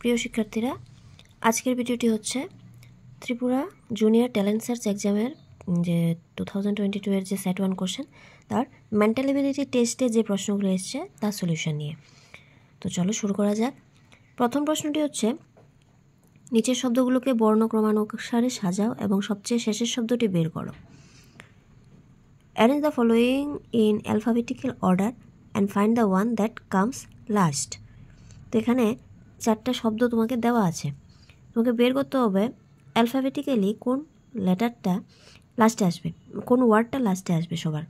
প্রিয় শিক্ষার্থীরা, আজকের ভিডিওটি হচ্ছে ত্রিপুরা জুনিয়র ট্যালেন্ট সার্চ এক্সামের যে 2022 এর যে সেট 1 কোশ্চেন তার মেন্টাল এবিলিটি টেস্টে যে প্রশ্নগুলো এসেছে তার সলিউশন নিয়ে। তো চলো শুরু করা যাক। প্রথম প্রশ্নটি হচ্ছে, নিচের শব্দগুলোকে বর্ণ ক্রমানুসারে সাজাও এবং সবচেয়ে শেষের শব্দটি বের করো। Arrange the following in alphabetical order and find the one that comes last. তো এখানে চারটা শব্দ তোমাকে দেওয়া আছে, তোমাকে বের করতে হবে অ্যালফাবেটিক্যালি কোন লেটারটা লাস্টে আসবে, কোন ওয়ার্ডটা লাস্টে আসবে সবার।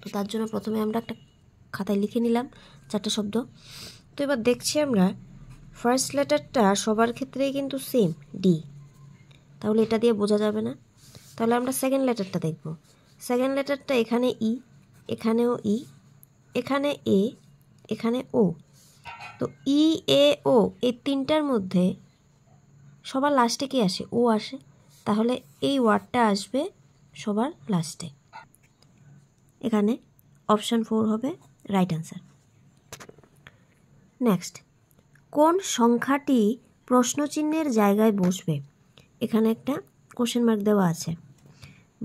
তো তার জন্য প্রথমে আমরা একটা খাতায় লিখে নিলাম চারটা শব্দ। তো এবার দেখছি আমরা ফার্স্ট লেটারটা সবার ক্ষেত্রেই কিন্তু সেম, ডি, তাহলে এটা দিয়ে বোঝা যাবে না। তাহলে আমরা সেকেন্ড লেটারটা দেখব। সেকেন্ড লেটারটা এখানে ই, এখানেও ই, এখানে এ, এখানে ও। তো ই, এ, ও এই তিনটার মধ্যে সবার লাস্টে কি আসে? ও আসে। তাহলে এই ওয়ার্ডটা আসবে সবার লাস্টে। এখানে অপশান 4 হবে রাইট অ্যান্সার। নেক্সট, কোন সংখ্যাটি প্রশ্নচিহ্নের জায়গায় বসবে? এখানে একটা কোশ্চেন মার্ক দেওয়া আছে,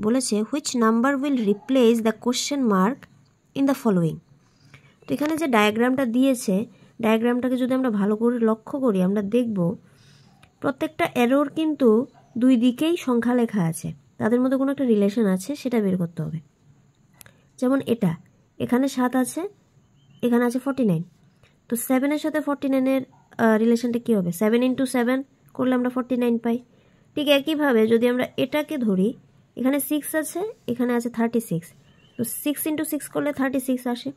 বলেছে which number will replace the question mark in the following. তো এখানে যে ডায়াগ্রামটা দিয়েছে, ডায়াগ্রামটাকে যদি আমরা ভালো করে লক্ষ্য করি আমরা দেখব প্রত্যেকটা এরোর কিন্তু দুই দিকেই সংখ্যা লেখা আছে, তাদের মধ্যে কোনো একটা রিলেশন আছে, সেটা বের করতে হবে। যেমন এটা, এখানে 7 আছে, এখানে আছে 49। তো 7-এর সাথে 49-এর রিলেশনটা কী হবে? 7 × 7 করলে আমরা 49 পাই। ঠিক একইভাবে যদি আমরা এটাকে ধরি, এখানে 6 আছে, এখানে আছে 36। তো 6 × 6 করলে 36 আসে।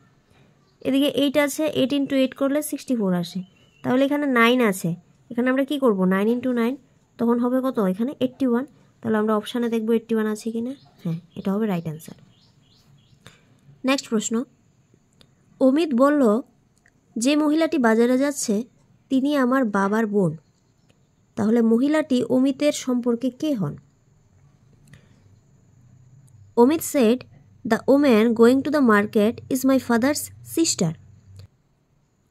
এদিকে 8 আছে, 8 × 8 করলে 64 আসে। তাহলে এখানে 9 আছে, এখানে আমরা কি করব? 9 × 9, তখন হবে কত? এখানে 81। তাহলে আমরা অপশানে দেখব 81 আছে কি না। হ্যাঁ, এটা হবে রাইট অ্যান্সার। নেক্সট প্রশ্ন, অমিত বলল যে মহিলাটি বাজারে যাচ্ছে তিনি আমার বাবার বোন। তাহলে মহিলাটি অমিতের সম্পর্কে কে হন? Amit said the woman going to the market is my father's sister.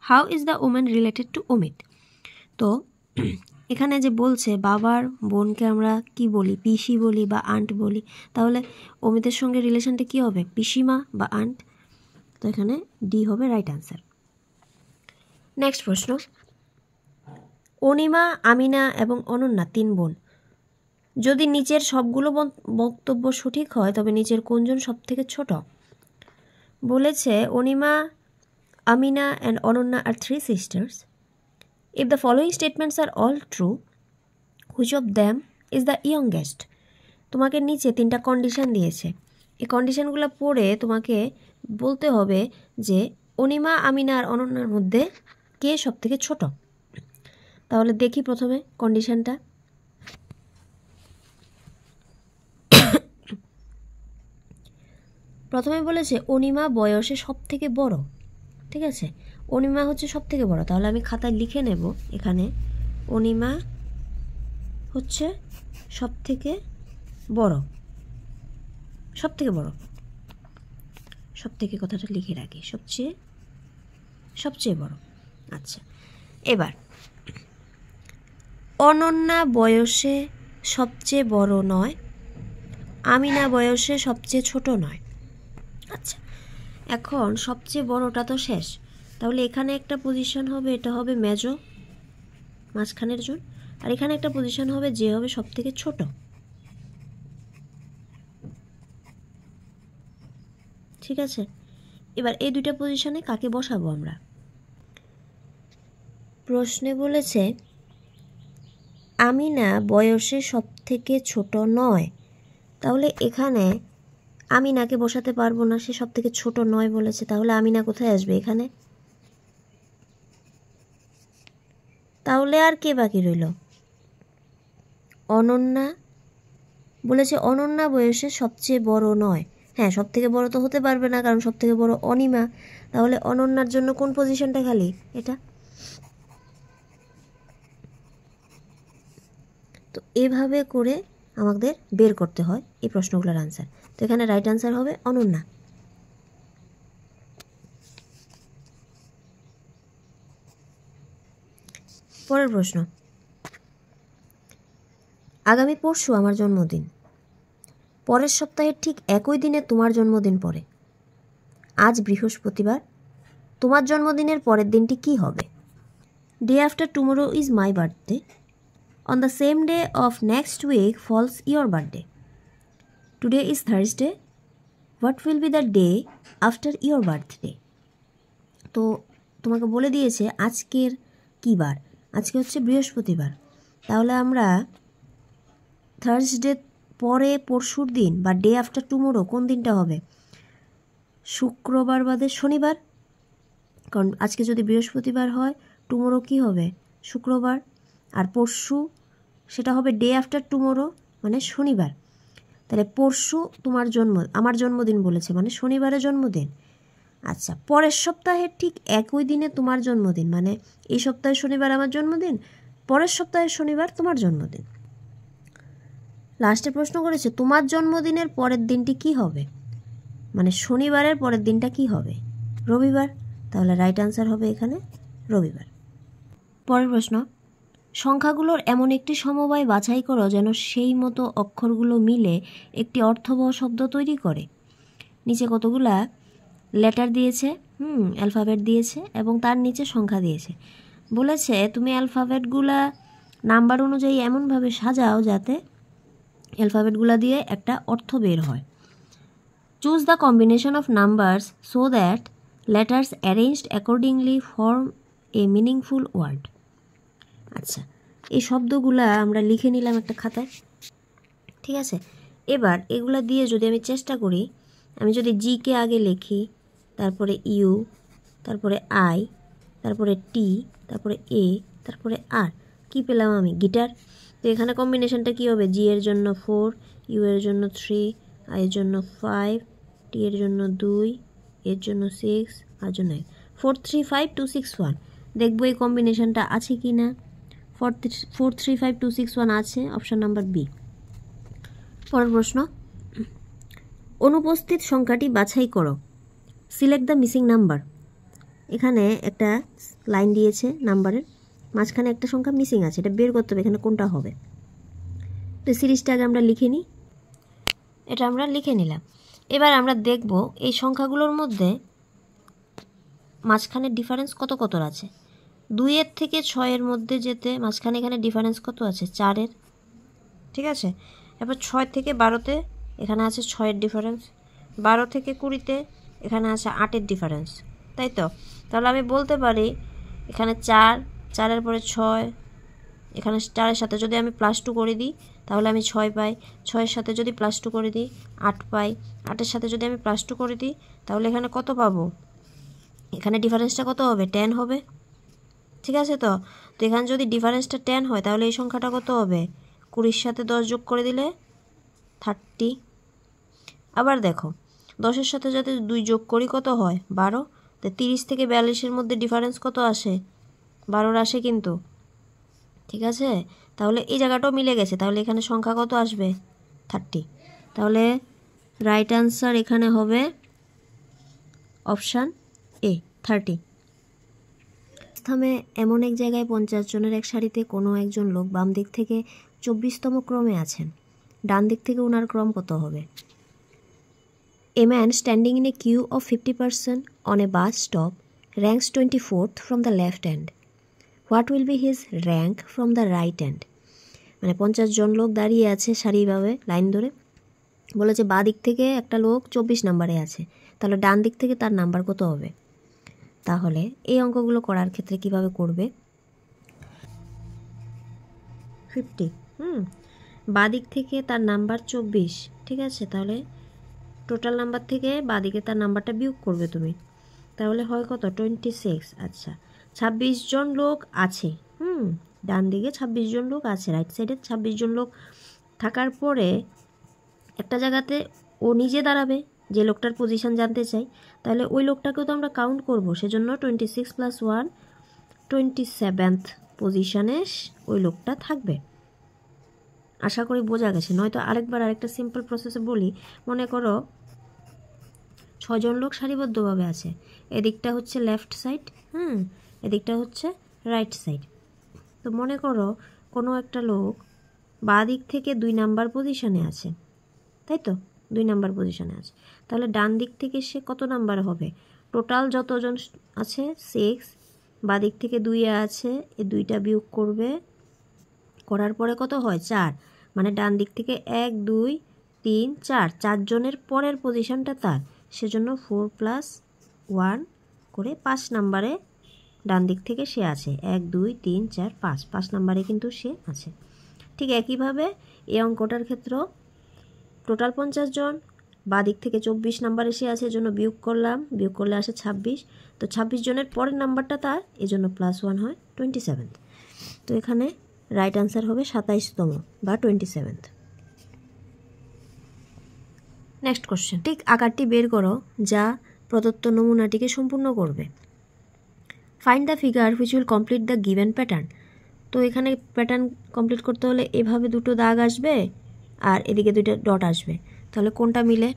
How is the woman related to Amit? তো এখানে যে বলছে বাবার বোনকে আমরা কি বলি? পিসি বলি বা আন্ট বলি। তাহলে অমিতের সঙ্গে রিলেশনটা কি হবে? পিসিমা বা আন্ট। তো এখানে ডি হবে রাইট অ্যান্সার। নেক্সট প্রশ্ন, অনিমা, আমিনা এবং অনন্যা 3 বোন। যদি নিচের সবগুলো বক্তব্য সঠিক হয় তবে নিচের কোনজন সব থেকে ছোট? বলেছে Anima, Amina and Ananya are 3 sisters. If the following statements are all true, which of them is the youngest? তোমাকে নিচে 3টা কন্ডিশন দিয়েছে, এই কন্ডিশনগুলো পড়ে তোমাকে বলতে হবে যে অনিমা, আমিনা আর অনন্যার মধ্যে কে সব থেকে ছোট। তাহলে দেখি প্রথমে কন্ডিশনটা। প্রথমে বলেছে অনিমা বয়সে সব থেকে বড়, ঠিক আছে? অনিমা হচ্ছে সব থেকে বড়, তাহলে আমি খাতায় লিখে নেব এখানে অনিমা হচ্ছে সব থেকে বড়, সব থেকে বড়, সব থেকে কথাটা লিখে রাখি, সবচেয়ে বড়। আচ্ছা, এবার অনন্যা বয়সে সবচেয়ে বড় নয়, আমিনা বয়সে সবচেয়ে ছোট নয়। আচ্ছা, এখন সবচেয়ে বড়টা তো শেষ, তাহলে এখানে একটা পজিশন হবে, এটা হবে মেজো, মাঝখানের জন, আর এখানে একটা পজিশন হবে যে হবে সব থেকে ছোট। ঠিক আছে, এবার এই দুইটা পজিশনে কাকে বসাবো আমরা? প্রশ্নে বলেছে আমিনা বয়সে সব থেকে ছোট নয়, তাহলে এখানে আমিনাকে বসাতে পারবো না, সে সব থেকে ছোট নয় বলেছে। তাহলে আমিনা কোথায় আসবে? এখানে। তাহলে আর কে বাকি রইল? অনন্যা। বলেছে অনন্যা বয়সে সবচেয়ে বড় নয়। হ্যাঁ, সব থেকে বড় তো হতে পারবে না, কারণ সব থেকে বড় অনিমা। তাহলে অনন্যার জন্য কোন পজিশনটা খালি? এটা। তো এভাবে করে আমাদের বের করতে হয় এই প্রশ্নগুলোর আনসার। তো এখানে রাইট আনসার হবে অনন্যা। পরের প্রশ্ন, আগামী পরশু আমার জন্মদিন, পরের সপ্তাহের ঠিক একই দিনে তোমার জন্মদিন পড়ে। আজ বৃহস্পতিবার, তোমার জন্মদিনের পরের দিনটি কি হবে? Day after tomorrow is my birthday. On the same day of next week falls your birthday. Today is Thursday. What will be the day after your birthday? তো তোমাকে বলে দিয়েছে আজকের কী বার। আজকে হচ্ছে বৃহস্পতিবার, তাহলে আমরা থার্সডে পরে পরশুর দিন বা ডে আফটার টুমোরো কোন দিনটা হবে? শুক্রবার বাদে শনিবার, কারণ আজকে যদি বৃহস্পতিবার হয় টুমোরো কি হবে? শুক্রবার। আর পরশু সেটা হবে ডে আফটার টুমোরো, মানে শনিবার। তাহলে পরশু আমার জন্মদিন বলেছে, মানে শনিবারের জন্মদিন। আচ্ছা, পরের সপ্তাহের ঠিক একই দিনে তোমার জন্মদিন, মানে এই সপ্তাহে শনিবার আমার জন্মদিন, পরের সপ্তাহে শনিবার তোমার জন্মদিন। লাস্টে প্রশ্ন করেছে তোমার জন্মদিনের পরের দিনটি কি হবে, মানে শনিবারের পরের দিনটা কি হবে? রবিবার। তাহলে রাইট আনসার হবে এখানে রবিবার। পরের প্রশ্ন, সংখ্যাগুলোর এমন একটি সমবায় বাছাই করো যেন সেই মতো অক্ষরগুলো মিলে একটি অর্থবহ শব্দ তৈরি করে। নিচে কতগুলা লেটার দিয়েছে, অ্যালফাবেট দিয়েছে এবং তার নিচে সংখ্যা দিয়েছে। বলেছে তুমি অ্যালফাবেটগুলা নাম্বার অনুযায়ী এমনভাবে সাজাও যাতে অ্যালফাবেটগুলা দিয়ে একটা অর্থ বের হয়। Choose the combination of numbers so that letters arranged accordingly form a meaningful word. আচ্ছা, এই শব্দগুলা আমরা লিখে নিলাম একটা খাতায়, ঠিক আছে। এবার এগুলা দিয়ে যদি আমি চেষ্টা করি, আমি যদি জিকে আগে লিখি, তারপরে ইউ, তারপরে আই, তারপরে টি, তারপরে এ, তারপরে আর, কি পেলাম আমি? গিটার। তো এখানে কম্বিনেশনটা কী হবে? জি এর জন্য 4, ইউ এর জন্য 3, আই এর জন্য 5, টি এর জন্য 2, এর জন্য 6, আর জন্য 4 3 5 2 6 1। দেখবো এই কম্বিনেশনটা আছে কি না। 4 3 5 2 6 1 আছে, অপশান নাম্বার বি। পরের প্রশ্ন, অনুপস্থিত সংখ্যাটি বাছাই করো। Select the missing number. এখানে একটা লাইন দিয়েছে নাম্বারের, মাঝখানে একটা সংখ্যা মিসিং আছে, এটা বের করতে হবে এখানে কোনটা হবে। তো সিরিজটা আগে আমরা লিখে নিই, এটা আমরা লিখে নিলাম। এবার আমরা দেখব এই সংখ্যাগুলোর মধ্যে মাঝখানে ডিফারেন্স কত কত আছে। 2 থেকে 6 মধ্যে যেতে মাঝখানে এখানে ডিফারেন্স কত আছে? 4, ঠিক আছে। এবার 6 থেকে 12 এখানে আছে 6 ডিফারেন্স, 12 থেকে 20 এখানে আছে 8 ডিফারেন্স, তাই তো। তাহলে আমি বলতে পারি এখানে 4, 4-এর পরে 6, এখানে 4-এর সাথে যদি আমি +2 করে দিই তাহলে আমি 6 পাই, 6-এর সাথে যদি +2 করে দিই 8 পাই, 8-এর সাথে যদি আমি +2 করে দিই তাহলে এখানে কত পাবো? এখানে ডিফারেন্সটা কত হবে? 10 হবে, ঠিক আছে। তো এখানে যদি ডিফারেন্সটা 10 হয় তাহলে এই সংখ্যাটা কত হবে? 20-এর সাথে 10 যোগ করে দিলে 30। আবার দেখো 10-এর সাথে যদি 2 যোগ করি কত হয়? 12। তো 30 থেকে 42-এর মধ্যে ডিফারেন্স কত আসে? 12 আসে কিন্তু, ঠিক আছে। তাহলে এই জায়গাটাও মিলে গেছে, তাহলে এখানে সংখ্যা কত আসবে? 30। তাহলে রাইট আনসার এখানে হবে অপশান এ, 30। স্থানে এমন এক জায়গায় 50 জনের এক সারিতে কোনো একজন লোক বাম দিক থেকে 24তম ক্রমে আছেন, ডান দিক থেকে ওনার ক্রম কত হবে? A man standing in a queue of 50 person on a bus stop ranks 24th from the left end. What will be his rank from the right end? মানে 50 জন লোক দাঁড়িয়ে আছে সারিভাবে লাইন ধরে, বলেছে বাঁ দিক থেকে একটা লোক 24 নম্বরে আছে, তাহলে ডান দিক থেকে তার নাম্বার কত হবে? তাহলে এই অঙ্কগুলো করার ক্ষেত্রে কিভাবে করবে? 50, বাঁ দিক থেকে তার নাম্বার 24, ঠিক আছে। তাহলে টোটাল নাম্বার থেকে বাঁ দিকে তার নাম্বারটা বিয়োগ করবে তুমি, তাহলে হয় কত? 26। আচ্ছা, 26 জন লোক আছে, ডান দিকে 26 জন লোক আছে, রাইট সাইডে 26 জন লোক থাকার পরে একটা জায়গাতে ও নিজে দাঁড়াবে, যে লোকটার পজিশন জানতে চাই, তাহলে ওই লোকটাকেও তো আমরা কাউন্ট করব, সেজন্য 26 + 1 27th পজিশনে ওই লোকটা থাকবে। আশা করি বোঝা গেছে, নয়তো আরেকটা সিম্পল প্রসেসে বলি। মনে করো 6 জন লোক সারিবদ্ধভাবে আছে, এদিকটা হচ্ছে লেফট সাইড, এদিকটা হচ্ছে রাইট সাইড। তো মনে করো কোনো একটা লোক বাঁ দিক থেকে 2 নাম্বার পজিশনে আছে, তাই তো 2 নাম্বার পজিশনে আছে, তাহলে ডান দিক থেকে সে কত নাম্বার হবে? টোটাল যতজন আছে 6, বাঁ দিক থেকে 2 আছে, এই 2টা বিয়োগ করবে, করার পরে কত হয় 4, মানে ডান দিক থেকে 1 2 3 4, 4 জনের পরের পজিশনটা তার, সেজন্য 4 + 1 করে 5 নাম্বারে ডান দিক থেকে সে আছে, 1 2 3 4 5 নাম্বারে কিন্তু সে আছে। ঠিক একইভাবে এই অঙ্কটার ক্ষেত্রেও টোটাল 50 জন, বাঁ দিক থেকে 24 নাম্বার এসে আছে, এজন্য বিয়োগ করলাম, বিয়োগ করলে আসে 26, তো 26 জনের পরের নাম্বারটা তার, এজন্য +1 হয় 27। তো এখানে রাইট আনসার হবে 27তম বা 27। নেক্সট কোশ্চেন, ঠিক আকারটি বের করো যা প্রদত্ত নমুনাটিকে সম্পূর্ণ করবে। Find the figure which will complete the given pattern. তো এখানে প্যাটার্ন কমপ্লিট করতে হলে এভাবে 2টো দাগ আসবে আর এদিকে 2টা ডট আসবে, তাহলে কোনটা মিলে?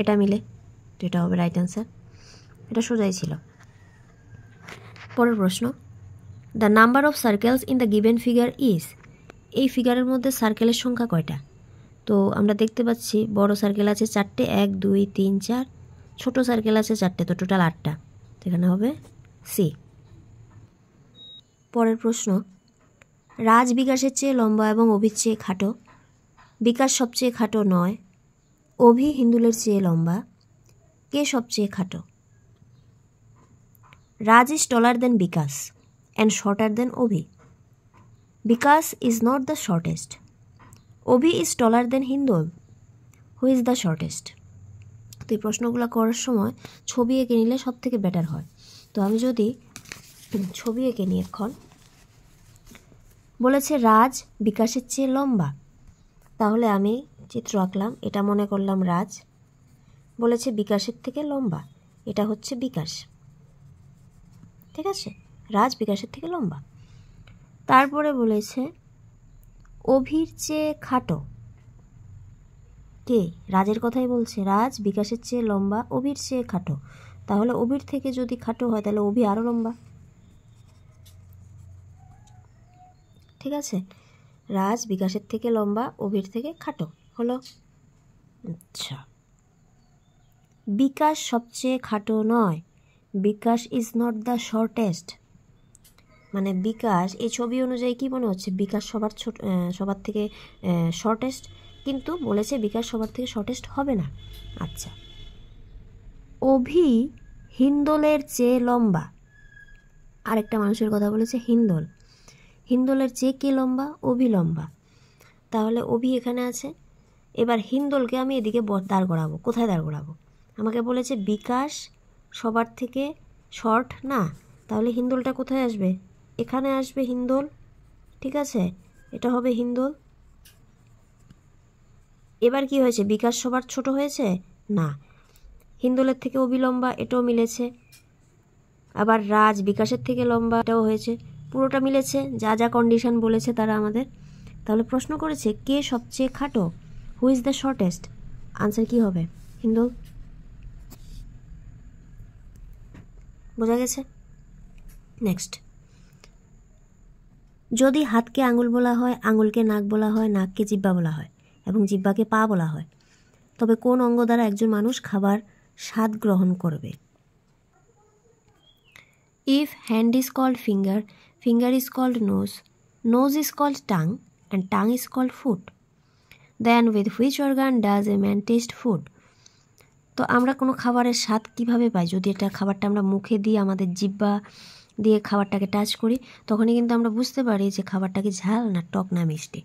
এটা মিলে, তো এটা হবে রাইট অ্যান্সার। এটা সোজাই ছিল। পরের প্রশ্ন, the number of circles in the given figure is. এই ফিগারের মধ্যে সার্কেলের সংখ্যা কয়টা? তো আমরা দেখতে পাচ্ছি বড় সার্কেল আছে 4টে, 1 2 3 4, ছোট সার্কেল আছে 4টে, তো টোটাল 8টা, তো এখানে হবে সি। পরের প্রশ্ন, রাজ বিকাশের চেয়ে লম্বা এবং অভির চেয়ে খাটো। বিকাশ সবচেয়ে খাটো নয়, অভি হিন্দুলের চেয়ে লম্বা, কে সবচেয়ে খাটো? Raj is taller than Bikash and shorter than Abhi. Bikash is not the shortest, Abhi is taller than Hindul, who is the shortest? তো এই প্রশ্নগুলো করার সময় ছবি এঁকে নিলে সব থেকে বেটার হয়। তো আমি যদি ছবি এঁকে নিই, এখন বলেছে রাজ বিকাশের চেয়ে লম্বা, তাহলে আমি চিত্র আঁকলাম, এটা মনে করলাম রাজ, বলেছে বিকাশের থেকে লম্বা, এটা হচ্ছে বিকাশ, ঠিক আছে, রাজ বিকাশের থেকে লম্বা। তারপরে বলেছে অভির চেয়ে খাটো, কে? রাজের কথাই বলছে, রাজ বিকাশের চেয়ে লম্বা, অভির চেয়ে খাটো, তাহলে অভির থেকে যদি খাটো হয় তাহলে অভি আরও লম্বা, ঠিক আছে, রাজ বিকাশের থেকে লম্বা, অভির থেকে খাটো হলো। আচ্ছা, বিকাশ সবচেয়ে খাটো নয়, বিকাশ ইজ নট দ্য শর্টেস্ট, মানে বিকাশ, এই ছবি অনুযায়ী কি মনে হচ্ছে? বিকাশ সবার থেকে শর্টেস্ট, কিন্তু বলেছে বিকাশ সবার থেকে শর্টেস্ট হবে না। আচ্ছা, অভি হিন্দোলের চেয়ে লম্বা, আরেকটা মানুষের কথা বলেছে হিন্দোল, হিন্দোলের চেয়ে কে লম্বা? অভি লম্বা, তাহলে অভি এখানে আছে, এবার হিন্দোলকে আমি এদিকে দাঁড় করাবো, কোথায় দাঁড় করাবো? আমাকে বলেছে বিকাশ সবার থেকে শর্ট না, তাহলে হিন্দোলটা কোথায় আসবে? এখানে আসবে হিন্দোল, ঠিক আছে, এটা হবে হিন্দোল। এবার কি হয়েছে? বিকাশ সবার ছোট হয়েছে না, হিন্দোলের থেকে অভি লম্বা, এটাও মিলেছে, আবার রাজ বিকাশের থেকে লম্বা, এটাও হয়েছে, পুরোটা মিলেছে, যা যা কন্ডিশন বলেছে তারা আমাদের। তাহলে প্রশ্ন করেছে কে সবচেয়ে খাটো, হু ইজ দ্য শর্টেস্ট, আনসার কি হবে? হিন্দোল। বোঝা গেছে? নেক্সট, যদি হাতকে আঙুল বলা হয়, আঙুলকে নাক বলা হয়, নাককে জিহ্বা বলা হয় এবং জিহ্বাকে পা বলা হয়, তবে কোন অঙ্গ দ্বারা একজন মানুষ খাবার স্বাদ গ্রহণ করবে? If hand is called finger, finger is called nose, nose is called tongue and tongue is called foot, then with which organ does a man test food? তো আমরা কোনো খাবারের স্বাদ কিভাবে পাই? যদি এটা খাবারটা আমরা মুখে দিয়ে আমাদের জিহ্বা দিয়ে খাবারটাকে টাচ করি, তখনই কিন্তু আমরা বুঝতে পারি যে খাবারটা কি ঝাল না টক না মিষ্টি।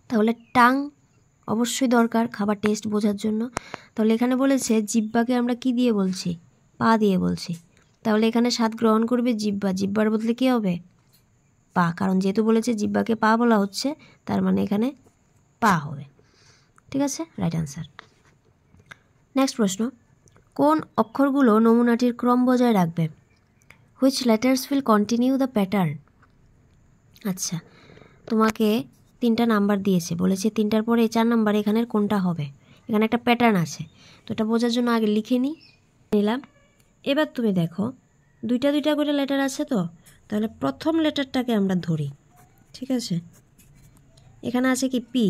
তাহলে টাং অবশ্যই দরকার খাবার টেস্ট বোঝার জন্য। তাহলে এখানে বলেছে জিহ্বাকে আমরা কি দিয়ে বলছি? পা দিয়ে বলছি, তাহলে এখানে স্বাদ গ্রহণ করবে জিহ্বা, জিহ্বার বদলে কী হবে? পা, কারণ যেহেতু বলেছে জিহ্বাকে পা বলা হচ্ছে, তার মানে এখানে পা হবে, ঠিক আছে, রাইট আনসার। নেক্সট প্রশ্ন, কোন অক্ষরগুলো নমুনাটির ক্রম বজায় রাখবে? Which letters will continue the pattern? আচ্ছা, তোমাকে 3টা নাম্বার দিয়েছে, বলেছে 3টার পরে 4 নাম্বার এখানের কোনটা হবে? এখানে একটা প্যাটার্ন আছে, তো এটা বোঝার জন্য আগে লিখে নিলাম। এবার তুমি দেখো 2টা করে লেটার আছে, তো তাহলে প্রথম লেটারটাকে আমরা ধরি, ঠিক আছে। এখানে আছে কি পি,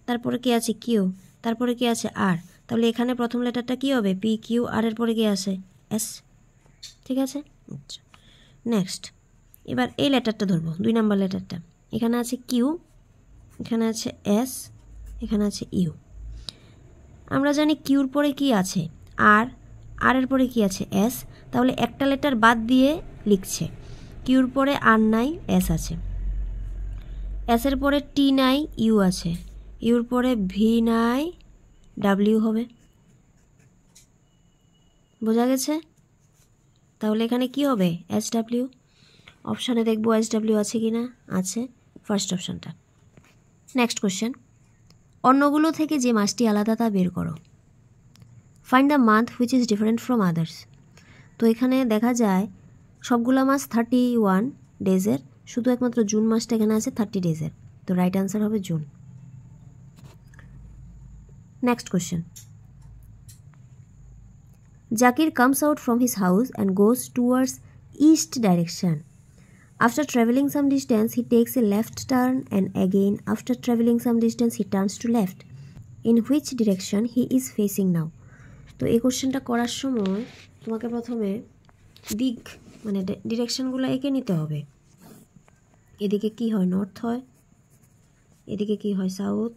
তারপরে কি আছে কিউ, তারপরে কি আছে আর, তাহলে এখানে প্রথম লেটারটা কি হবে, পি কিউ আর এর পরে কি আছে এস, ঠিক আছে। আচ্ছা নেক্সট, এবার এই লেটারটা ধরবো, 2 নাম্বার লেটারটা। এখানে আছে কিউ, এখানে আছে এস, এখানে আছে ইউ। আমরা জানি কিউর পরে কি আছে আর, আর এর পরে কি আছে এস, তাহলে একটা লেটার বাদ দিয়ে লিখছে। কিউর পরে আর নাই, এস আছে। এসের পরে টি নাই, ইউ আছে। ইউর পরে ভি নাই, ডাব্লিউ হবে। বোঝা গেছে? তাহলে এখানে কি হবে, এস ডাব্লিউ। অপশানে দেখবো এস ডাব্লিউ আছে কি না, আছে, ফার্স্ট অপশানটা। নেক্সট কোশ্চেন, অন্যগুলো থেকে যে মাসটি আলাদা তা বের করো। Find the month which is different from others. তো এখানে দেখা যায় সবগুলো মাস 31 ডেজের, শুধু একমাত্র জুন মাসটা এখানে আছে 30 ডেজের। তো রাইট অ্যান্সার হবে June. Next question, Zakir comes out from his house and goes towards east direction. After traveling some distance, he takes a left turn and again after traveling some distance, he turns to left. In which direction he is facing now? তো এই কোশ্চেনটা করার সময় তোমাকে প্রথমে দিক মানে ডিরেকশনগুলো এঁকে নিতে হবে। এদিকে কি হয়, নর্থ হয়, এদিকে কি হয়, সাউথ,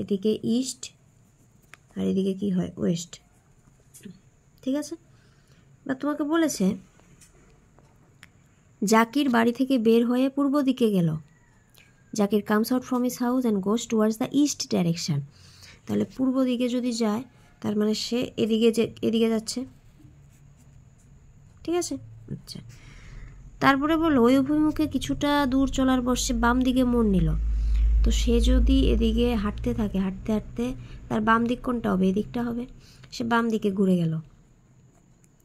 এদিকে ইস্ট, আর এদিকে কি হয়, ওয়েস্ট, ঠিক আছে। বা তোমাকে বলেছে জাকির বাড়ি থেকে বের হয়ে পূর্ব দিকে গেল। Zakir comes out from his house and goes towards the east direction. তাহলে পূর্ব দিকে যদি যায় তার মানে সে এদিকে যাচ্ছে, ঠিক আছে। আচ্ছা, তারপরে বললো ওই অভিমুখে কিছুটা দূর চলার পর সে বাম দিকে মোড় নিল। তো সে যদি এদিকে হাঁটতে থাকে, হাঁটতে হাঁটতে তার বাম দিক কোনটা হবে, এদিকটা হবে। সে বাম দিকে ঘুরে গেল।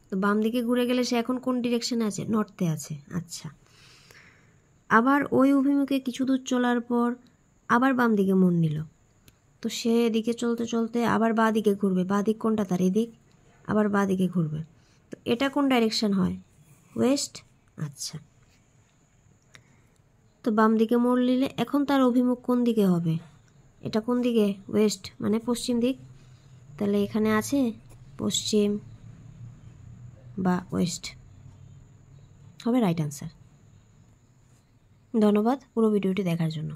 তো বাম দিকে ঘুরে গেলে সে এখন কোন ডিরেকশনে আছে, নর্থে আছে। আচ্ছা, আবার ওই অভিমুখে কিছু দূর চলার পর আবার বাম দিকে মোড় নিল। তো সে এদিকে চলতে চলতে আবার বাঁ দিকে ঘুরবে। বাঁ দিক কোনটা, তার এদিক, আবার বাঁ দিকে ঘুরবে। তো এটা কোন ডাইরেকশন হয়, ওয়েস্ট। আচ্ছা, তো বাম দিকে মোড় নিলে এখন তার অভিমুখ কোন দিকে হবে, এটা কোন দিকে, ওয়েস্ট মানে পশ্চিম দিক। তাহলে এখানে আছে পশ্চিম বা ওয়েস্ট হবে রাইট অ্যান্সার। ধন্যবাদ পুরো ভিডিওটি দেখার জন্য।